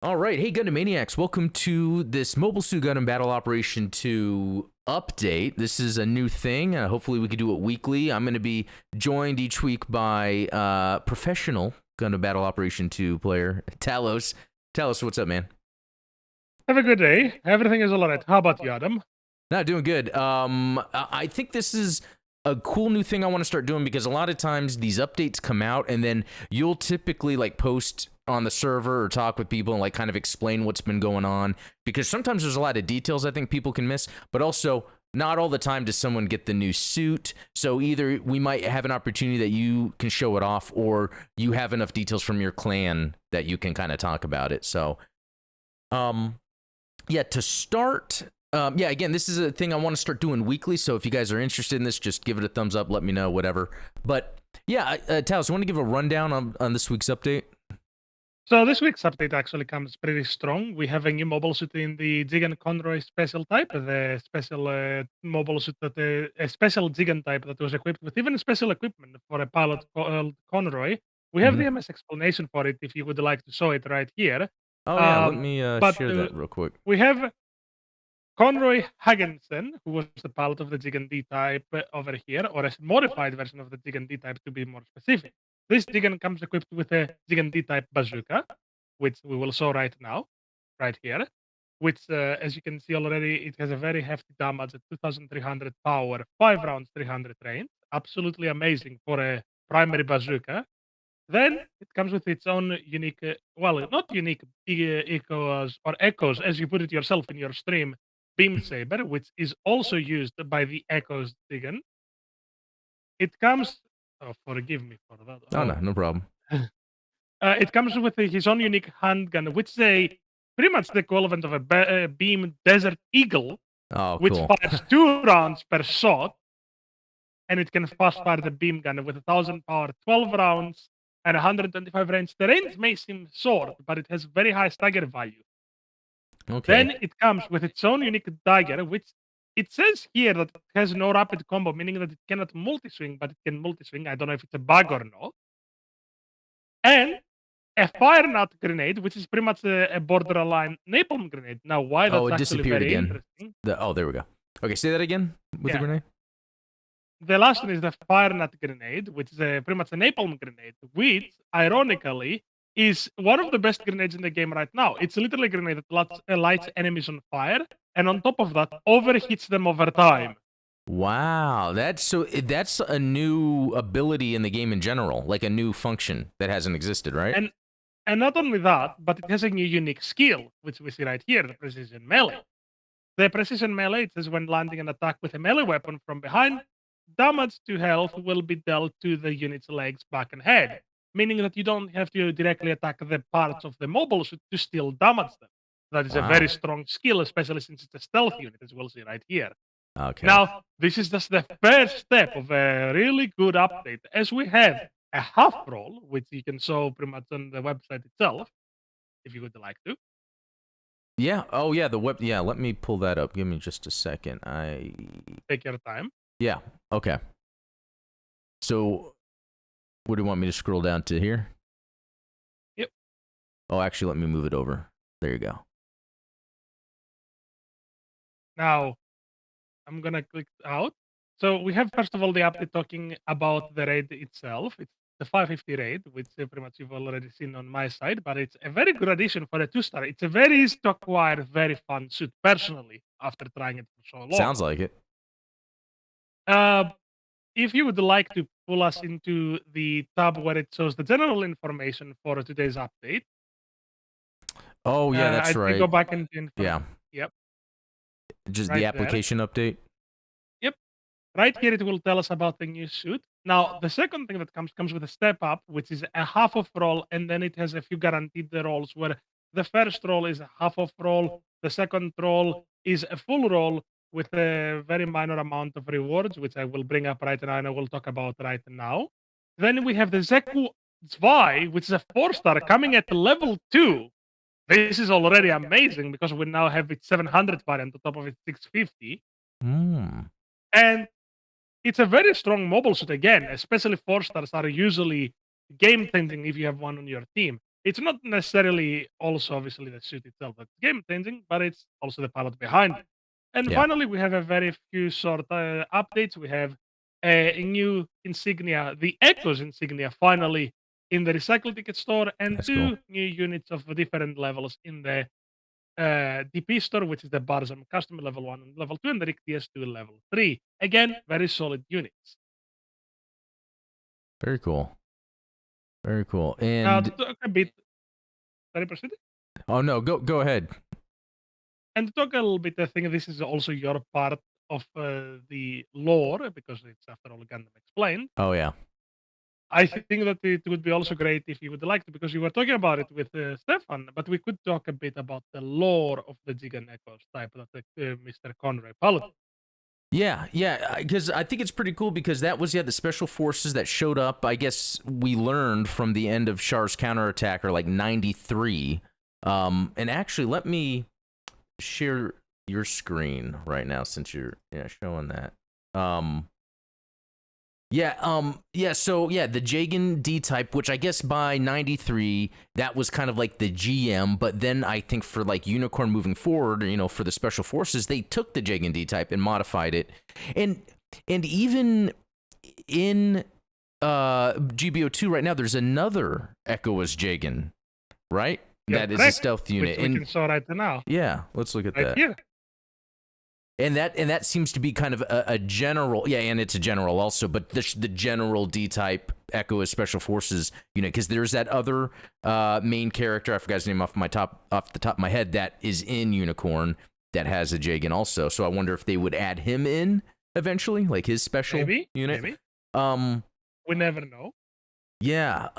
All right, hey Gundam Maniacs, welcome to this Mobile Suit Gundam Battle Operation 2 update. This is a new thing. Hopefully we can do it weekly. I'm going to be joined each week by professional Gundam Battle Operation 2 player, Talos. Talos, what's up, man? Have a good day. Everything is all right. How about you, Adam? No, doing good. I think this is a cool new thing I want to start doing because a lot of times these updates come out and then you'll typically like post on the server or talk with people and like kind of explain what's been going on because sometimes there's a lot of details I think people can miss, but also not all the time does someone get the new suit. So either we might have an opportunity that you can show it off or you have enough details from your clan that you can kind of talk about it. So, yeah, to start, yeah, again, this is a thing I want to start doing weekly. So if you guys are interested in this, just give it a thumbs up, let me know, whatever. But yeah, Talos, you want to give a rundown on this week's update? So this week's update actually comes pretty strong. We have a new mobile suit in the Jegan Conroy special type, the special mobile suit a special Jegan type that was equipped with even special equipment for a pilot called Conroy. We have Mm-hmm. the MS explanation for it if you would like to show it right here. Oh yeah, let Um, me but share that real quick. we have Conroy Hagensen, who was the pilot of the Jigan D type over here, or a modified version of the Jigan D type to be more specific. This Jigan comes equipped with a Jigan D type bazooka, which we will show right now, right here. Which, as you can see already, it has a very hefty damage at 2,300 power, 5 rounds, 300 range. Absolutely amazing for a primary bazooka. Then it comes with its own unique, well, not unique echoes, as you put it yourself in your stream, beam saber, which is also used by the echoes Digan. It comes, oh, forgive me for that. Oh no, Oh, no problem. it comes with his own unique handgun, which is a pretty much the equivalent of a beam Desert Eagle, Oh which cool. fires 2 rounds per shot, and it can fast fire the beam gun with 1,000 power, 12 rounds, and 125 range. The range may seem short, but it has very high stagger value. Okay. Then it comes with its own unique dagger, which it says here that it has no rapid combo, meaning that it cannot multi-swing, but it can multi-swing. I don't know if it's a bug or not. And a fire nut grenade, which is pretty much a borderline napalm grenade. Now, why Oh, that's it actually disappeared very again. interesting. Oh, there we go. Okay, say that again with the Yeah. grenade. The last one is the fire nut grenade, which is pretty much a napalm grenade, which, ironically, is one of the best grenades in the game right now. It's literally a grenade that lights enemies on fire, and on top of that, overheats them over time. Wow, that's a new ability in the game in general, like a new function that hasn't existed, right? And and not only that, but it has a new unique skill, which we see right here, the precision melee. The precision melee, it says when landing an attack with a melee weapon from behind, damage to health will be dealt to the unit's legs, back, and head, meaning that you don't have to directly attack the parts of the mobile suit to still damage them. That is a very Wow. strong skill, especially since it's a stealth unit, as we'll see right here. Okay. Now, this is just the first step of a really good update, as we have a half roll, which you can show pretty much on the website itself, if you would like to. Yeah. Oh, yeah. The web. Yeah. Let me pull that up. Give me just a second. Take your time. Yeah. Okay. So, what do you want me to scroll down to here? Yep. Oh, actually, let me move it over. There you go. Now, I'm gonna click out. So we have first of all the update talking about the raid itself. It's the 550 raid, which pretty much you've already seen on my side, but it's a very good addition for a 2-star. It's a very easy to acquire, very fun suit, personally, after trying it for so long. Sounds like it. Uh, if you would like to pull us into the tab where it shows the general information for today's update, Oh, yeah. That's I'd say go right. back into information. Yeah. Yep, Just the right there. application update. Yep. Right here, it will tell us about the new suit. Now, the second thing that comes with a step up, which is a half of roll, and then it has a few guaranteed rolls where the first roll is a half of roll, the second roll is a full roll with a very minor amount of rewards, which I will bring up right now and I will talk about right now. Then we have the Zeku Zwei, which is a 4-star coming at level 2. This is already amazing because we now have its 700 variant on top of its 650. Hmm. And it's a very strong mobile suit again, especially 4-stars are usually game changing if you have one on your team. It's not necessarily also obviously the suit itself that's game changing, but it's also the pilot behind it. And Yeah, finally, we have a very few sort updates. We have a new insignia, the Echoes insignia, finally in the recycle ticket store, and that's cool. two new units of different levels in the DP store, which is the Barzam customer level 1 and level 2, and the Rick TS2 level 3. Again, very solid units. Very cool. Very cool. Now, to And talk a bit, sorry, proceed. oh no, go ahead. And to talk a little bit, I think this is also your part of the lore, because it's after all Gundam explained. Oh yeah. I think that it would be also great if you would like to, because you were talking about it with Stefan, but we could talk a bit about the lore of the Jegan Echoes type that Mr. Conroy piloted. Yeah, yeah, because I think it's pretty cool because that was the special forces that showed up. I guess we learned from the end of Char's counterattack, or like 93. And actually, let me share your screen right now since you're showing that. So the Jegan D type, which I guess by 93, that was kind of like the GM, but then I think for like Unicorn moving forward, for the special forces, they took the Jegan D type and modified it. And even in GBO2 right now, there's another Echo as Jegan, right? You're That is a correct, stealth unit. which we can show right now, Yeah, let's look at right that. here. And that seems to be kind of a general, and it's a general also, but the general D-type Echo as Special Forces unit, because there's that other main character, I forgot his name off the top of my head, that is in Unicorn that has a Jegan also. So I wonder if they would add him in eventually, like his special unit. Maybe. Um, We never know. yeah.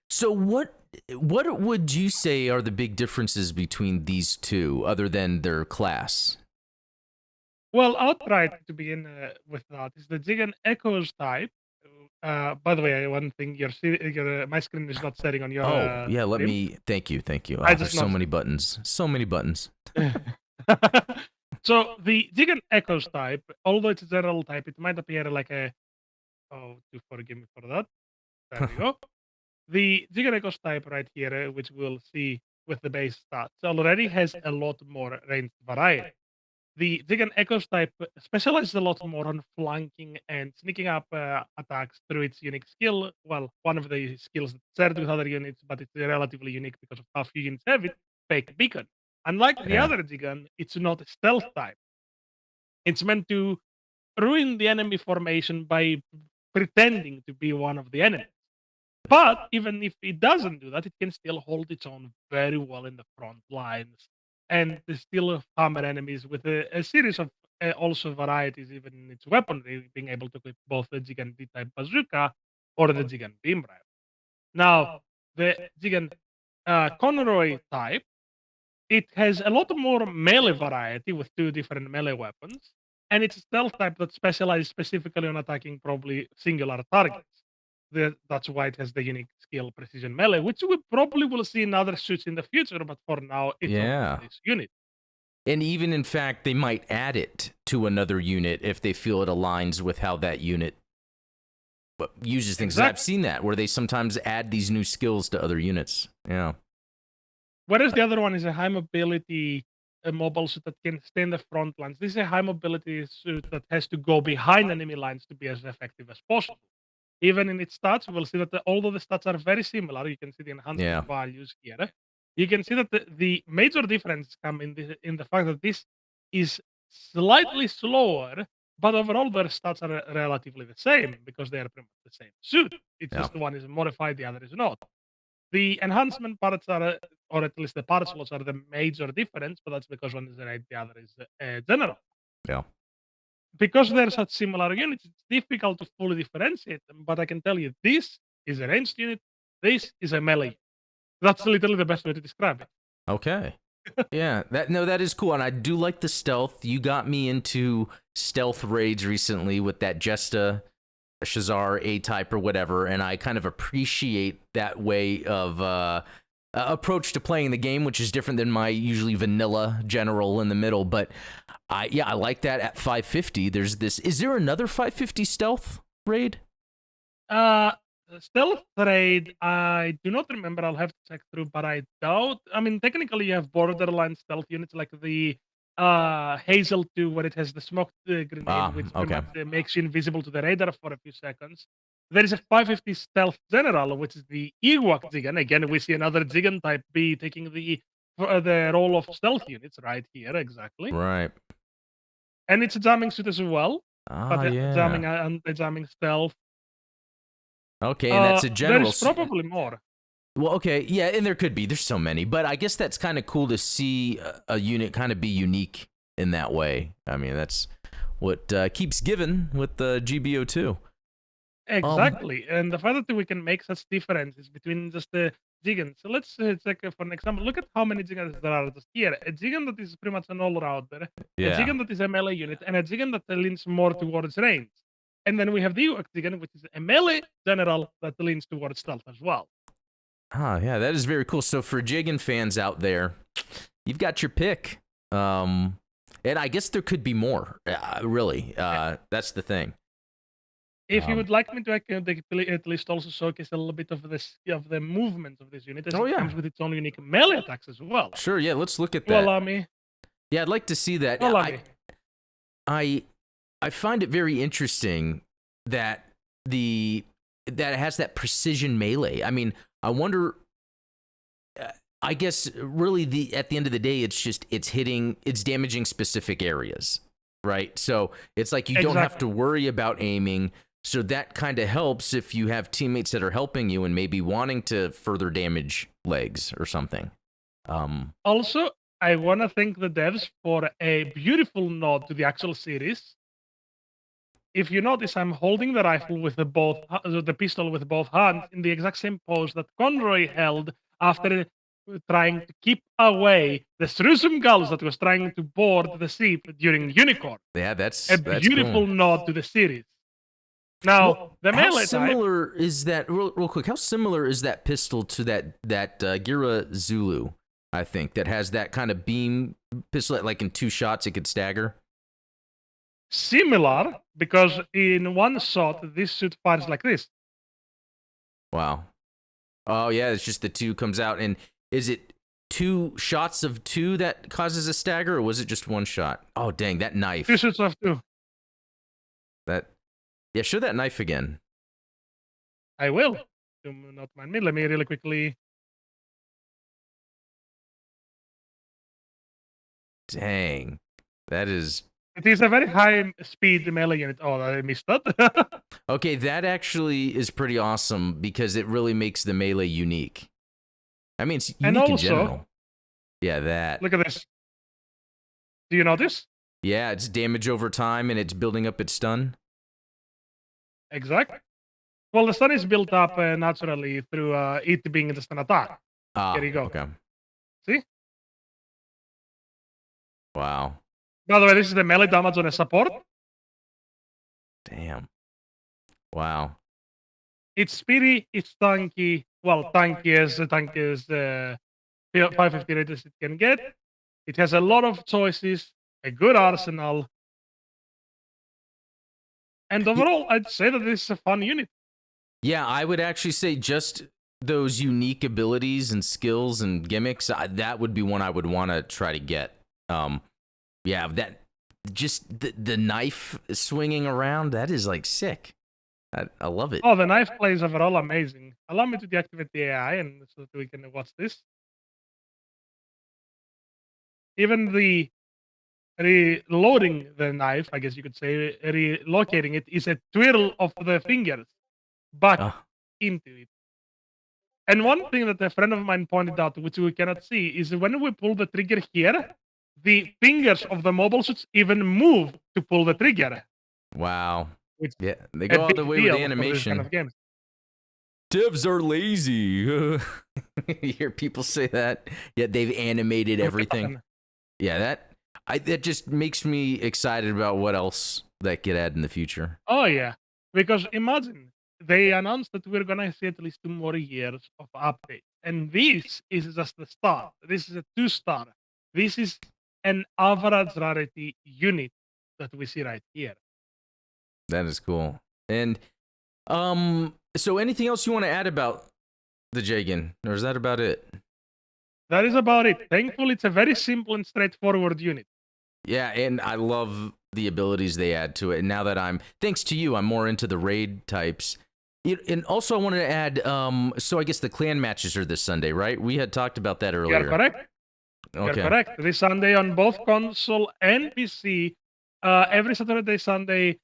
So what would you say are the big differences between these two, other than their class? Well, outright to begin with that is the Jegan Echoes type. By the way, one thing, my screen is not setting on your. Oh, yeah, let stream. me. Thank you. I There's just so noticed many buttons. So many buttons. So the Jegan Echoes type, although it's a general type, it might appear like a. Oh, do forgive me for that. There we go. The Jegan Echoes type right here, which we'll see with the base stats, already has a lot more range variety. The Jegan Echoes type specializes a lot more on flanking and sneaking up attacks through its unique skill. Well, one of the skills that's shared with other units, but it's relatively unique because of how few units have it, Fake Beacon. Unlike the Yeah. other Jegan, it's not a stealth type. It's meant to ruin the enemy formation by pretending to be one of the enemies. But even if it doesn't do that, it can still hold its own very well in the front lines and still hammer enemies with a series of also varieties, even in its weaponry, being able to equip both the Jegan D-type bazooka or the Jegan beam rifle. Now, the Jegan Conroy type, it has a lot more melee variety with two different melee weapons, and it's a stealth type that specializes specifically on attacking probably singular targets. That's why it has the unique skill Precision Melee, which we probably will see in other suits in the future, but for now, it's only Yeah. this unit. And even in fact, they might add it to another unit if they feel it aligns with how that unit uses things. 'Cause I've seen that where they sometimes add these new skills to other units. Yeah. Whereas the other one is a high mobility mobile suit that can stay in the front lines. This is a high mobility suit that has to go behind enemy lines to be as effective as possible. Even in its stats, we'll see that although the stats are very similar, you can see the enhancement values here. You can see that the major difference come in the fact that this is slightly slower, but overall their stats are relatively the same because they are pretty much the same suit. It's Yeah. just one is modified, the other is not. The enhancement parts are, or at least the part slots are the major difference, but that's because one is raid, the other is general. Yeah. Because they're such similar units, it's difficult to fully differentiate them. But I can tell you, this is a ranged unit, this is a melee. That's literally the best way to describe it. Okay. Yeah, that is cool, and I do like the stealth. You got me into stealth raids recently with that Jesta, Shazar A-type or whatever, and I kind of appreciate that way of approach to playing the game, which is different than my usually vanilla general in the middle. But I like that at 550. There's this. Is there another 550 stealth raid? stealth trade, I do not remember. I'll have to check through, but I doubt. I mean, technically, you have borderline stealth units like the Hazel 2, where it has the smoke grenade, Ah, which pretty okay. much makes you invisible to the radar for a few seconds. There is a 550 stealth general, which is the Ewok Jegan. Again, we see another Jegan type B taking the role of stealth units right here, exactly. Right. And it's a jamming suit as well, Ah, but yeah. jamming and jamming stealth. Okay, and that's a There general. is probably more. Well, okay, yeah, and there could be. There's so many, but I guess that's kind of cool to see a unit kind of be unique in that way. I mean, that's what keeps giving with the GBO2. Exactly, and the fact that we can make such differences between just the Jigans. So let's check for an example. Look at how many Jigans there are just here. A Jigan that is pretty much an all-rounder, a Yeah. Jigan that is a melee unit, and a Jigan that leans more towards range. And then we have the Ewok Jigan, which is a melee general that leans towards stealth as well. Ah, yeah, that is very cool. So for Jegan fans out there, you've got your pick. And I guess there could be more. Really, that's the thing. If you would like me to at least also showcase a little bit of the movement of this unit, as Oh it yeah, comes with its own unique melee attacks as well. sure. Yeah, let's look at You that. allow me? Yeah, I'd like to see that. You allow me? I find it very interesting that that it has that precision melee. I mean, I wonder. I guess really at the end of the day, it's damaging specific areas, right? So it's like you don't have to worry about aiming. So that kind of helps if you have teammates that are helping you and maybe wanting to further damage legs or something. Also, I want to thank the devs for a beautiful nod to the actual series. If you notice, I'm holding the rifle with the pistol with both hands in the exact same pose that Conroy held after trying to keep away the Strusum gulls that was trying to board the ship during Unicorn. Yeah, A that's beautiful cool. nod to the series. Now, Well, the how melee type. similar is that? Real quick, how similar is that pistol to that Gira Zulu? I think that has that kind of beam pistol that, like in 2 shots, it could stagger. Similar, because in one shot, this suit fires like this. Wow. Oh yeah, it's just the 2 comes out, and is it 2 shots of 2 that causes a stagger, or was it just 1 shot? Oh dang, that knife. 2 shots of 2. Yeah, show that knife again. I will. Do not mind me. Let me really quickly. Dang, that is. It is a very high speed melee unit. Oh, I missed that. Okay, that actually is pretty awesome because it really makes the melee unique. I mean, it's unique in general. Yeah, that. Look at this. Do you notice? Yeah, it's damage over time and it's building up its stun. Exactly. Well, the stun is built up naturally through it being just an attack. Ah, Here you go. Okay. See? Wow. By the way, this is the melee damage on a support. Damn. Wow. It's speedy, it's tanky. Well, tanky as 550 rate as it can get. It has a lot of choices, a good arsenal. And overall, I'd say that this is a fun unit. Yeah, I would actually say just those unique abilities and skills and gimmicks, that would be one I would want to try to get. Yeah, that just the knife swinging around, that is like sick. I love it. Oh, the knife plays overall amazing. Allow me to deactivate the AI and so that we can watch this. Even the reloading the knife, I guess you could say, relocating it is a twirl of the fingers back into it. And one thing that a friend of mine pointed out, which we cannot see, is when we pull the trigger here, the fingers of the mobile suits even move to pull the trigger. Wow. Which Yeah, they go all the way with the animation. Kind of games. Devs are lazy. You hear people say that? Yeah, they've animated everything. Yeah, that just makes me excited about what else that could add in the future. Oh yeah, because imagine they announced that we're gonna see at least 2 more years of updates, and this is just the start. This is a 2-star. This is an average rarity unit that we see right here. That is cool. And So anything else you want to add about the Jegan, or is that about it? That is about it. Thankfully, it's a very simple and straightforward unit. Yeah, and I love the abilities they add to it. And now that thanks to you, I'm more into the raid types. And also, I wanted to add, so I guess the clan matches are this Sunday, right? We had talked about that earlier. You are correct. Okay. You're correct. This Sunday on both console and PC, every Saturday, Sunday,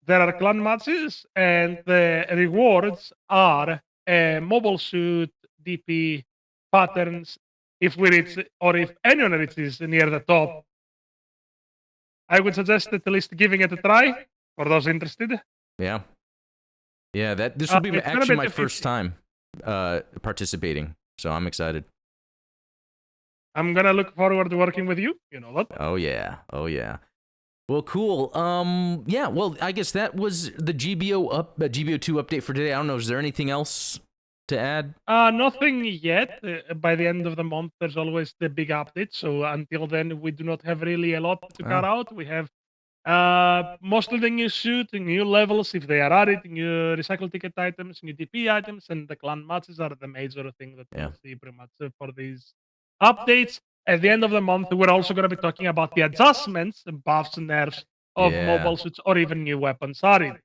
there are clan matches, and the rewards are a mobile suit, DP, patterns. If we reach, or if anyone reaches near the top, I would suggest at least giving it a try for those interested. Yeah. Yeah, this will be It's gonna actually be my first time participating, so I'm excited. I'm gonna look forward to working with you. You know that. Oh yeah. Oh yeah. Well, cool. Yeah. Well, I guess that was the GBO2 update for today. I don't know. Is there anything else to add? Nothing yet. By the end of the month, there's always the big update. So until then, we do not have really a lot to cut out. We have most of the new suit, new levels if they are added, new recycle ticket items, new DP items, and the clan matches are the major thing that Yeah. we'll see pretty much for these updates. At the end of the month, we're also going to be talking about the adjustments, the buffs and nerfs of mobile suits, or even new weapons added.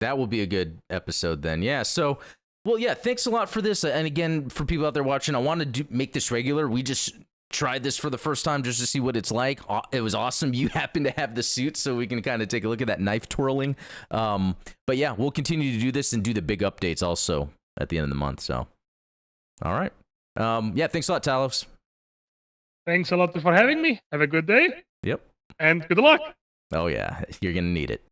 That will be a good episode then. Yeah. So, well, yeah. Thanks a lot for this. And again, for people out there watching, I wanted to make this regular. We just tried this for the first time just to see what it's like. It was awesome. You happen to have the suit, so we can kind of take a look at that knife twirling. But yeah, we'll continue to do this and do the big updates also at the end of the month. So, all right. Yeah. Thanks a lot, Talos. Thanks a lot for having me. Have a good day. Yep. And good luck. Oh yeah, you're gonna need it.